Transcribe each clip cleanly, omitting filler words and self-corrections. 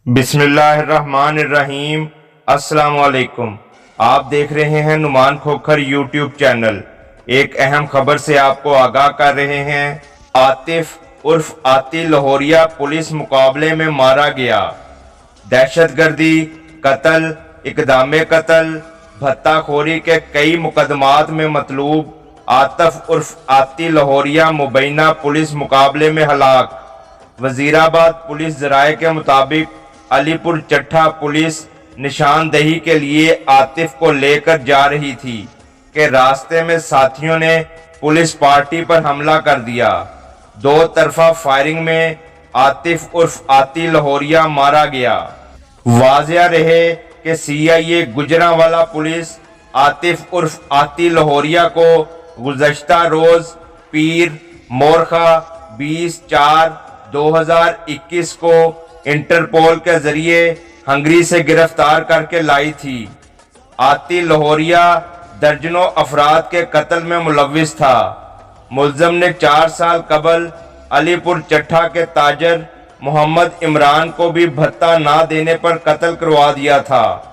बिस्मिल्लाहिर्रहमानिर्रहीम। अस्सलाम वालेकुम। आप देख रहे हैं नुमान खोखर यूट्यूब चैनल। एक अहम खबर से आपको आगाह कर रहे हैं। आतिफ उर्फ आती लाहौरिया पुलिस मुकाबले में मारा गया। दहशतगर्दी, कत्ल, इक़दामे कत्ल, भत्ताखोरी के कई मुकदमात में मतलूब आतिफ उर्फ आती लाहौरिया मुबैना पुलिस मुकाबले में हलाक। वजीराबाद पुलिस ज़राए के मुताबिक अलीपुर चट्ठा पुलिस निशानदही के लिए आतिफ को लेकर जा रही थी कि रास्ते में साथियों ने पुलिस पार्टी पर हमला कर दिया। दो तरफा फायरिंग में आतिफ उर्फ आती लाहौरिया मारा गया। वाज़िया रहे कि CIA गुजरांवाला पुलिस आतिफ उर्फ आती लाहौरिया को गुज़श्ता रोज पीर मोरखा 20/4/2021 को इंटरपोल के जरिए हंगरी से गिरफ्तार करके लाई थी। आती लाहौरिया दर्जनों अफराद के कत्ल में मुलव्विस था। मुल्ज़म ने 4 साल कबल अलीपुर चट्ठा के ताजर मोहम्मद इमरान को भी भत्ता ना देने पर कत्ल करवा दिया था।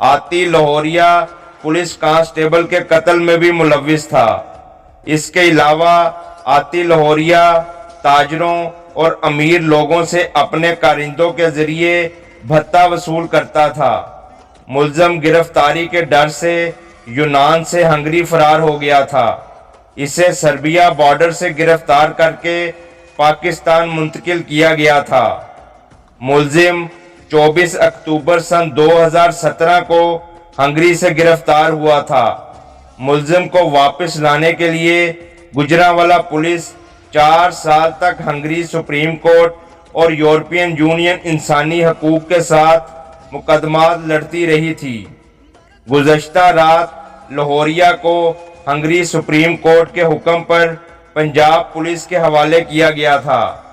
आती लाहौरिया पुलिस कांस्टेबल के कत्ल में भी मुलव्विस था। इसके अलावा आती लाहौरिया ताजरों और अमीर लोगों से अपने कारिंदों के जरिए भत्ता वसूल करता था। मुल्ज़म गिरफ्तारी के डर से यूनान से हंगरी फरार हो गया था। इसे सर्बिया बॉर्डर से गिरफ्तार करके पाकिस्तान मुंतकिल किया गया था। मुल्ज़िम 24 अक्टूबर सन 2017 को हंगरी से गिरफ्तार हुआ था। मुल्ज़िम को वापस लाने के लिए गुजरांवाला पुलिस 4 साल तक हंगरी सुप्रीम कोर्ट और यूरोपियन यूनियन इंसानी हकूक के साथ मुकदमात लड़ती रही थी। गुज़श्ता रात लाहौरिया को हंगरी सुप्रीम कोर्ट के हुक्म पर पंजाब पुलिस के हवाले किया गया था।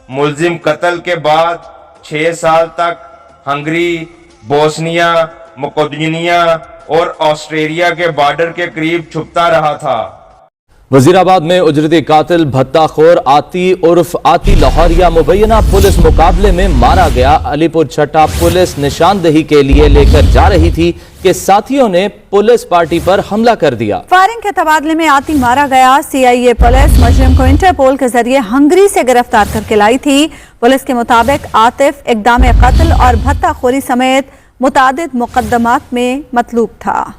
मुल्ज़िम कत्ल के बाद 6 साल तक हंगरी, बोस्निया, मकोदोनिया और ऑस्ट्रेलिया के बॉर्डर के करीब छुपता रहा था। वजीराबाद में उजरती कातिल भत्ताखोर आती उर्फ आती लाहौरिया मुबैना पुलिस मुकाबले में मारा गया। अलीपुर चट्ठा पुलिस निशानदही के लिए लेकर जा रही थी कि साथियों ने पुलिस पार्टी पर हमला कर दिया। फायरिंग के तबादले में आती मारा गया। CIA पुलिस मुजरिम को इंटरपोल के जरिए हंगरी से गिरफ्तार करके लाई थी। पुलिस के मुताबिक आतिफ इक़दामे कत्ल और भत्ताखोरी समेत मुतादिद मुकदमात में मतलूब था।